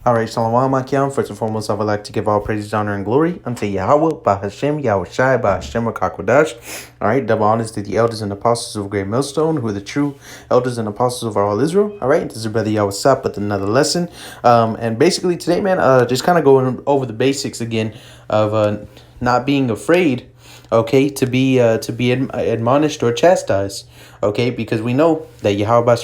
All right, Shalom Makiam. First and foremost, I would like to give all praises, honor, and glory unto Yahweh, by Hashem, Yahushai, by Hashem, Kakodash. All right, double honors to the elders and apostles of Great Millstone, who are the true elders and apostles of all Israel. All right, this is your brother Yahweh with another lesson. And basically today, man, just kind of going over the basics again of not being afraid, okay, to be admonished or chastised, okay, because we know that Yahweh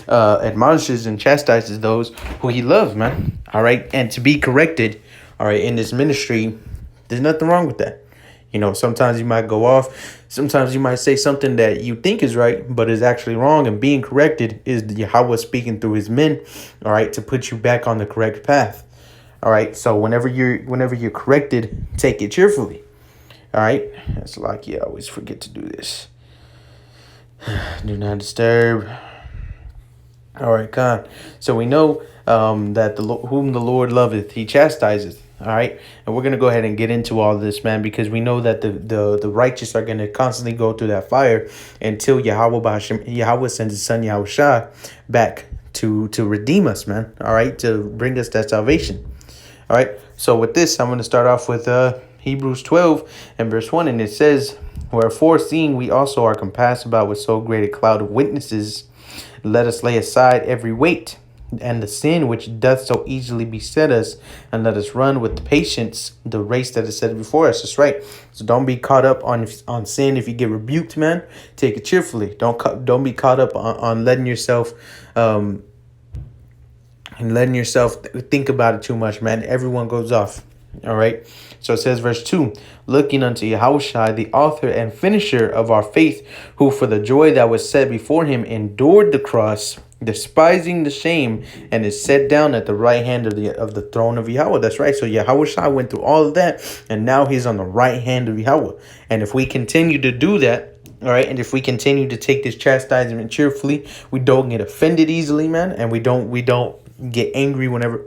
admonishes and chastises those who he loves, man. All right, and to be corrected, all right, in this ministry, there's nothing wrong with that. You know, sometimes you might go off, sometimes you might say something that you think is right, but is actually wrong, and being corrected is Yahweh speaking through his men, all right, to put you back on the correct path. All right, so whenever you're corrected, take it cheerfully. All right, that's like, I always forget to do this. Do not disturb. All right, God. So we know that whom the Lord loveth, he chastises. All right, and we're gonna go ahead and get into all this, man, because we know that the righteous are gonna constantly go through that fire until Yahweh sends his son Yahushua back to redeem us, man. All right, to bring us that salvation. All right, so with this, I'm gonna start off with Hebrews 12 and verse 1, and it says, "Wherefore, seeing we also are compassed about with so great a cloud of witnesses, let us lay aside every weight and the sin which doth so easily beset us, and let us run with patience the race that is set before us." That's right. So don't be caught up on sin. If you get rebuked, man, take it cheerfully. Don't be caught up on letting yourself think about it too much, man. Everyone goes off. All right. So it says, verse 2, "Looking unto Yahushua, the author and finisher of our faith, who for the joy that was set before him endured the cross, despising the shame, and is set down at the right hand of the throne of Yahweh." That's right. So Yahushua went through all of that, and now he's on the right hand of Yahweh. And if we continue to do that, all right, and if we continue to take this chastisement cheerfully, we don't get offended easily, man, and we don't get angry whenever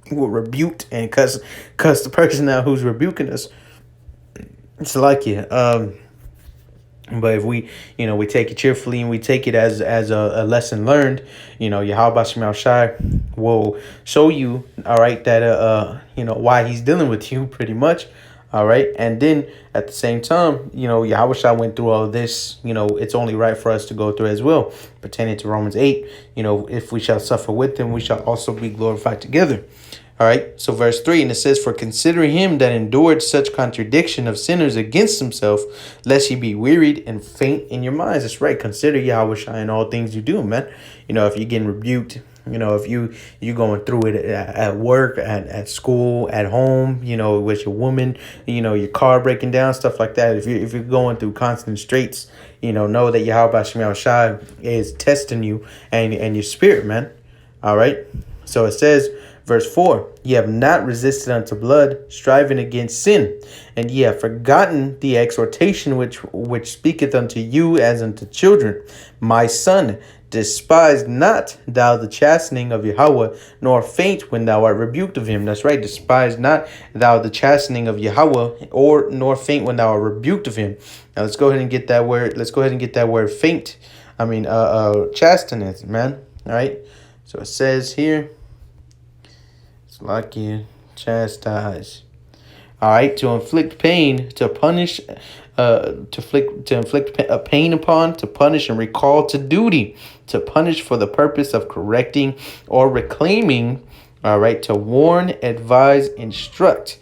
we're rebuked and cuss the person out who's rebuking us. It's like but if we take it cheerfully and we take it as a lesson learned, Yahweh Shai will show you, all right, that why he's dealing with you pretty much. All right. And then at the same time, Yahweh Shai went through all of this. It's only right for us to go through as well, pertaining to Romans 8. If we shall suffer with him, we shall also be glorified together. All right. So verse 3, and it says, "For considering him that endured such contradiction of sinners against himself, lest ye be wearied and faint in your minds." That's right. Consider Yahweh Shai in all things you do, man. If you're getting rebuked, if you going through it at work, at school, at home, with your woman, your car breaking down, stuff like that. If you're going through constant straits, know that Yahweh Shai is testing you and your spirit, man. All right. So it says, verse 4, "Ye have not resisted unto blood, striving against sin, and ye have forgotten the exhortation which speaketh unto you as unto children. My son, despise not thou the chastening of Yahweh, nor faint when thou art rebuked of him." That's right. Despise not thou the chastening of Yahweh, nor faint when thou art rebuked of him. Now let's go ahead and get that word. Let's go ahead and get that word faint. Chasteneth, man. All right. So it says here, it's like you chastise. All right, to inflict pain, to punish, to inflict a pain upon, to punish and recall to duty, to punish for the purpose of correcting or reclaiming. All right, to warn, advise, instruct,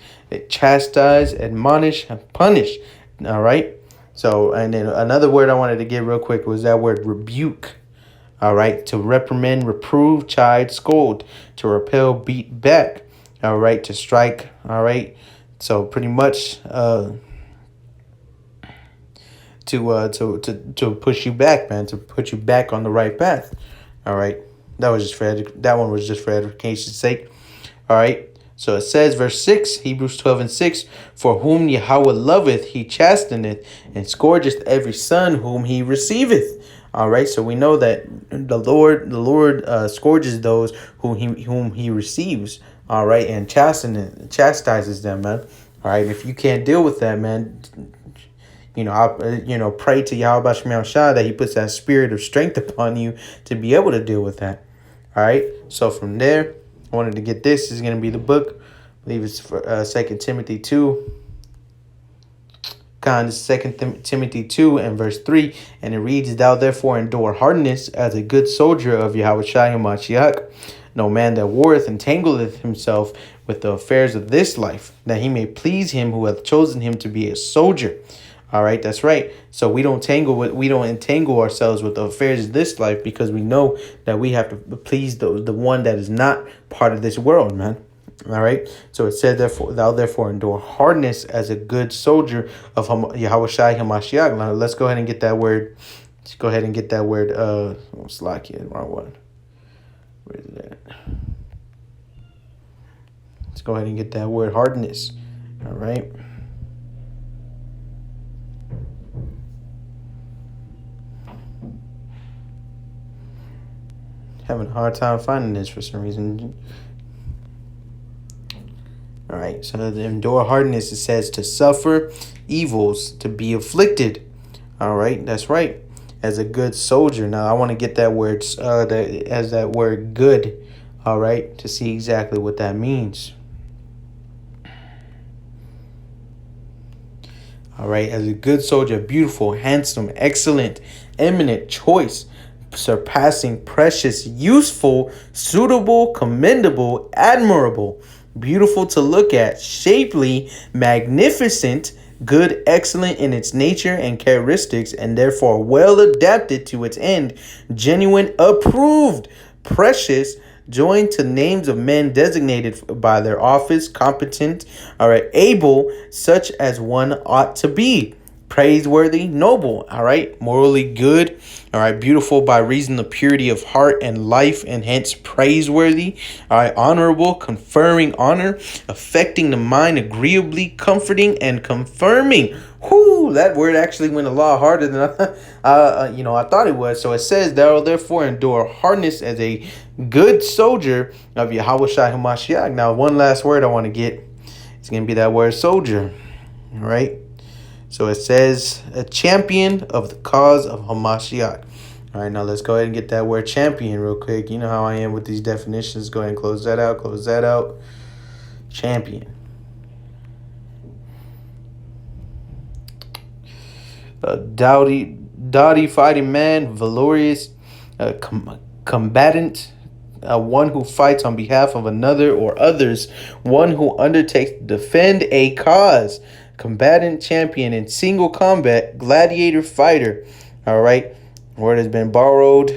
chastise, admonish, and punish. All right. So, and then another word I wanted to get real quick was that word rebuke. All right, to reprimand, reprove, chide, scold, to repel, beat back. All right, to strike. All right. So pretty much to push you back, man, to put you back on the right path. All right. That one was just for edification's sake. All right. So it says, verse 6, Hebrews 12 and 6, "For whom Yahweh loveth, he chasteneth, and scourgeth every son whom he receiveth." All right. So we know that the Lord scourges those whom he receives. All right, and chastises them, man. All right, if you can't deal with that, man, pray to Yahweh Shai that he puts that spirit of strength upon you to be able to deal with that. All right, so from there, I wanted to get this. This is going to be the book. I believe it's for 2 Timothy 2. Kind of 2 Timothy 2 and verse 3. And it reads, Thou therefore endure hardness as a good soldier of YAHAWAH HaMashiach. No man that warreth entangleth himself with the affairs of this life, that he may please him who hath chosen him to be a soldier. All right, that's right. So we don't entangle ourselves with the affairs of this life, because we know that we have to please the one that is not part of this world, man. All right. So it said, therefore, thou therefore endure hardness as a good soldier of YAHAWAH HaMashiach. Now let's go ahead and get that word. Let's go ahead and get that word. Slack it. Wrong one. Where is that? Let's go ahead and get that word hardness. All right. Having a hard time finding this for some reason. All right, so the endure hardness, it says to suffer evils, to be afflicted. All right, that's right. As a good soldier. Now I want to get that word as that word good. All right, to see exactly what that means. All right, as a good soldier, beautiful, handsome, excellent, eminent, choice, surpassing, precious, useful, suitable, commendable, admirable, beautiful to look at, shapely, magnificent, good, excellent in its nature and characteristics, and therefore well adapted to its end, genuine, approved, precious, joined to names of men designated by their office, competent, all right, able, such as one ought to be, praiseworthy, noble, all right, morally good, all right, beautiful by reason of purity of heart and life, and hence praiseworthy, all right, honorable, conferring honor, affecting the mind agreeably, comforting and confirming. Whoo, that word actually went a lot harder than I thought it was. So it says, thou therefore endure hardness as a good soldier of YAHAWAH HaMashiach. Now, one last word I want to get. It's going to be that word soldier. All right. So it says a champion of the cause of Hamashiach. All right, now let's go ahead and get that word champion real quick. You know how I am with these definitions. Go ahead and close that out. Close that out. Champion. A doughty fighting man, valorous, combatant, one who fights on behalf of another or others, one who undertakes to defend a cause, combatant, champion in single combat, gladiator, fighter. All right. Word has been borrowed.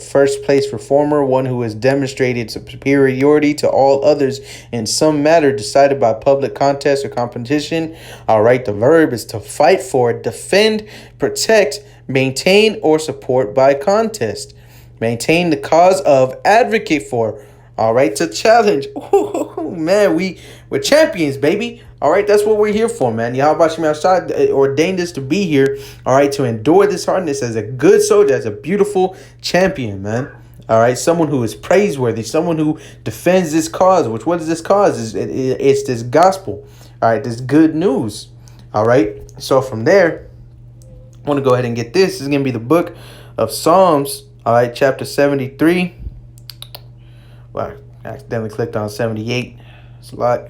First place performer, one who has demonstrated superiority to all others in some matter decided by public contest or competition. All right, the verb is to fight for, defend, protect, maintain, or support by contest. Maintain the cause of, advocate for. All right, to challenge. Ooh, man, we're champions, baby. All right, that's what we're here for, man. YAHAWAH HaMashiach ordained us to be here, all right, to endure this hardness as a good soldier, as a beautiful champion, man. All right, someone who is praiseworthy, someone who defends this cause, which what is this cause? It's this gospel, all right, this good news, all right. So from there, I want to go ahead and get this. This is going to be the book of Psalms, all right, chapter 73. Well, I accidentally clicked on 78. It's a lot.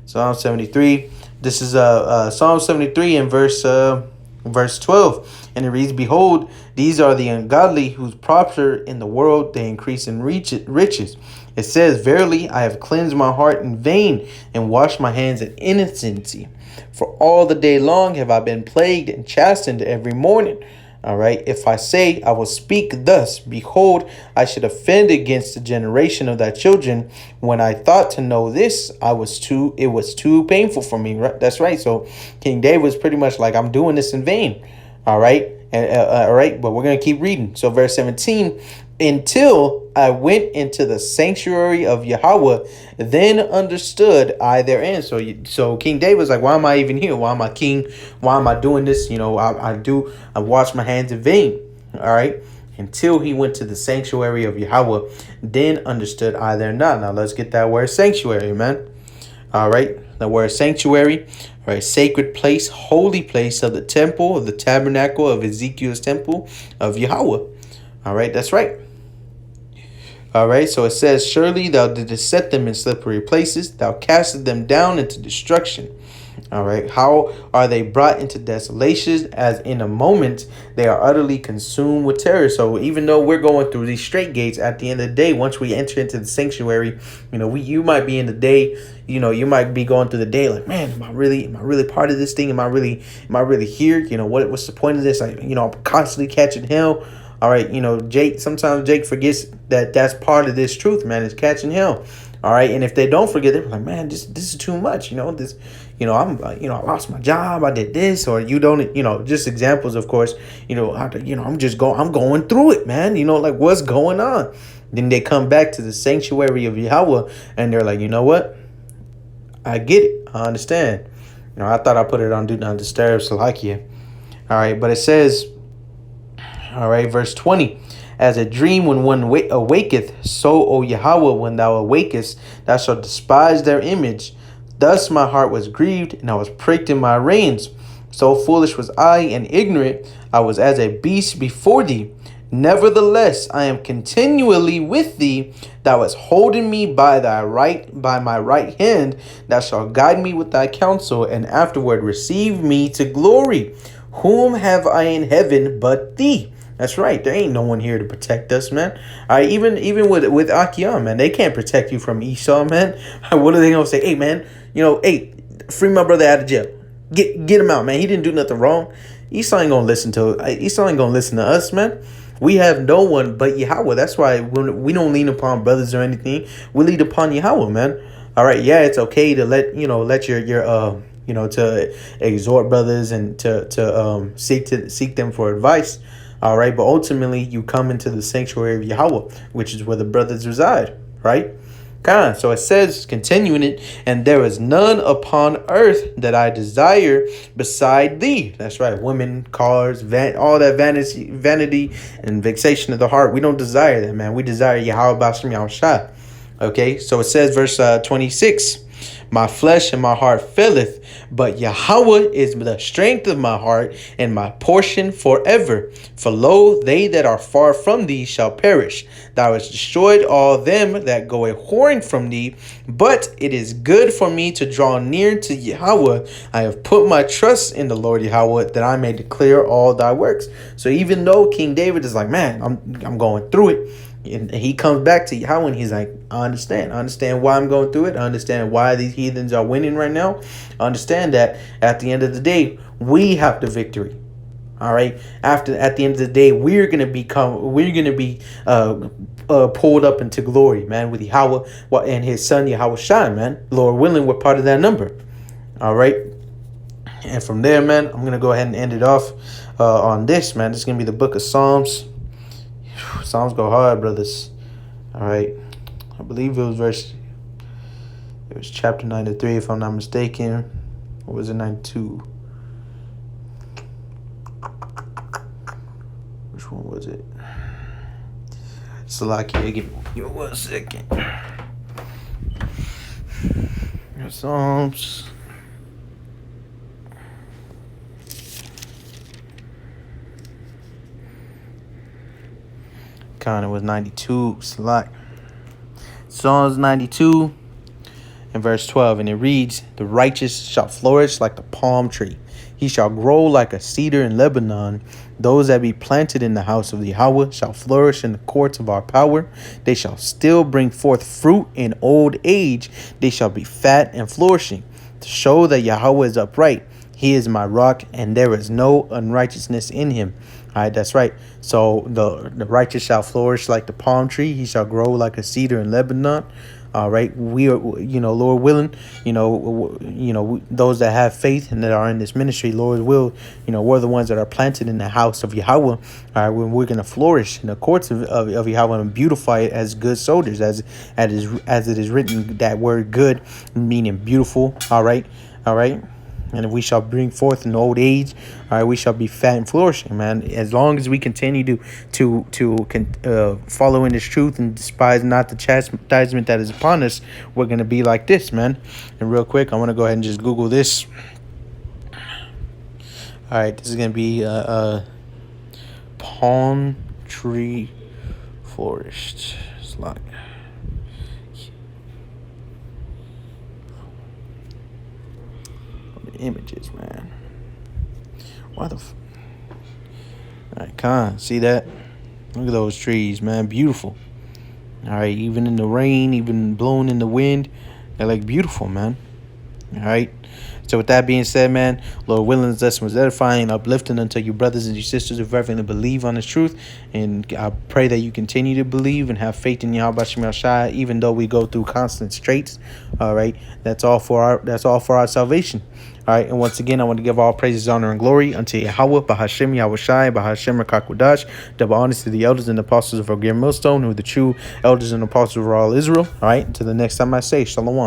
Psalm 73. This is Psalm 73 and verse 12. And it reads, Behold, these are the ungodly whose prosper in the world, they increase in riches. It says, Verily, I have cleansed my heart in vain and washed my hands in innocency. For all the day long have I been plagued and chastened every morning. All right. If I say I will speak thus, behold, I should offend against the generation of thy children. When I thought to know this, it was too painful for me. Right? That's right. So King David was pretty much like, I'm doing this in vain. All right. And all right. But we're going to keep reading. So verse 17, until I went into the sanctuary of Yahweh, then understood I therein. So King David was like, why am I even here? Why am I king? Why am I doing this? I wash my hands in vain. All right. Until he went to the sanctuary of Yahweh, then understood I there not. Now let's get that word sanctuary, man. All right. The word sanctuary, all right, sacred place, holy place of the temple, of the tabernacle of Ezekiel's temple of Yahweh. All right. That's right. All right, so it says, surely thou didst set them in slippery places, thou castest them down into destruction. All right, how are they brought into desolation? As in a moment they are utterly consumed with terror. So even though we're going through these straight gates, at the end of the day, once we enter into the sanctuary, you might be in the day, you might be going through the day like, man, am I really part of this thing? Am I really here? What's the point of this? I'm constantly catching hell. All right, sometimes Jake forgets that that's part of this truth, man, is catching hell. All right, and if they don't forget, they're like, man, this is too much. I lost my job, I did this, or you don't, just examples, of course. I'm going through it, man. Like, what's going on? Then they come back to the sanctuary of Yahweh, and they're like, you know what? I get it. I understand. I thought I put it on do not disturb, Salakia. All right, but it says, all right, verse 20. As a dream when one awaketh, so, O Yahweh, when thou awakest, thou shalt despise their image. Thus my heart was grieved, and I was pricked in my reins. So foolish was I and ignorant, I was as a beast before thee. Nevertheless, I am continually with thee. Thou hast holden me by my right hand. Thou shalt guide me with thy counsel, and afterward receive me to glory. Whom have I in heaven but thee? That's right. There ain't no one here to protect us, man. All right, even with Akiam, man, they can't protect you from Esau, man. What are they gonna say? Hey, man, hey, free my brother out of jail. Get him out, man. He didn't do nothing wrong. Esau ain't gonna listen to us, man. We have no one but Yahweh. That's why we don't lean upon brothers or anything. We lean upon Yahweh, man. All right, yeah, it's okay to let your to exhort brothers and to seek them for advice. All right, but ultimately you come into the sanctuary of Yahweh, which is where the brothers reside, right? So it says, continuing it, and there is none upon earth that I desire beside thee. That's right, women, cars, all that vanity and vexation of the heart. We don't desire that, man. We desire Yahweh B'Shem Yahushua. Okay, so it says, verse 26. My flesh and my heart faileth, but Yahweh is the strength of my heart and my portion forever. For lo, they that are far from thee shall perish. Thou hast destroyed all them that go a whoring from thee. But it is good for me to draw near to Yahweh. I have put my trust in the Lord Yahweh, that I may declare all thy works. So even though King David is like, man, I'm going through it, and he comes back to Yahweh and he's like, I understand why I'm going through it. I understand why these heathens are winning right now. I understand that at the end of the day, we have the victory. All right. At the end of the day, we're gonna be pulled up into glory, man, with Yahweh and his son Yahweh Shai, man. Lord willing, we're part of that number. All right. And from there, man, I'm gonna go ahead and end it off on this, man. This is gonna be the book of Psalms. Psalms go hard, brothers. All right, I believe it was chapter 93, if I'm not mistaken. Or was it 92? Which one was it? Salakia, give me 1 second. Psalms. Kind of was 92. Psalms 92 and verse 12, and it reads, the righteous shall flourish like the palm tree. He shall grow like a cedar in Lebanon. Those that be planted in the house of Yahweh shall flourish in the courts of our power. They shall still bring forth fruit in old age. They shall be fat and flourishing, to show that Yahweh is upright. He is my rock, and there is no unrighteousness in him. All right, that's right. So the righteous shall flourish like the palm tree. He shall grow like a cedar in Lebanon. All right, we are, Lord willing, those that have faith and that are in this ministry, Lord will, we're the ones that are planted in the house of Yahweh. All right, we're going to flourish in the courts of Yahweh and beautify it as good soldiers, as it is written, that word good meaning beautiful. All right. And we shall bring forth in old age. All right, we shall be fat and flourishing, man. As long as we continue to follow in this truth and despise not the chastisement that is upon us, we're gonna be like this, man. And real quick, I want to go ahead and just Google this. All right, this is gonna be palm tree flourished. Like the images, man. Why the all right, Con, see that? Look at those trees, man. Beautiful. All right, even in the rain, even blowing in the wind, they're like beautiful, man. All right. So with that being said, man, Lord willing, this lesson was edifying, uplifting unto your brothers and your sisters who reverently believe on this truth. And I pray that you continue to believe and have faith in Yahweh Shem Yahshai, even though we go through constant straits. All right. That's all for our salvation. All right, and once again, I want to give all praises, honor, and glory unto Yahawah, Bahashem, Yahushai, Bahashem, Rakakwadash, double honors to the elders and apostles of our Great Millstone, who are the true elders and apostles of all Israel. All right, until the next time I say, Shalom.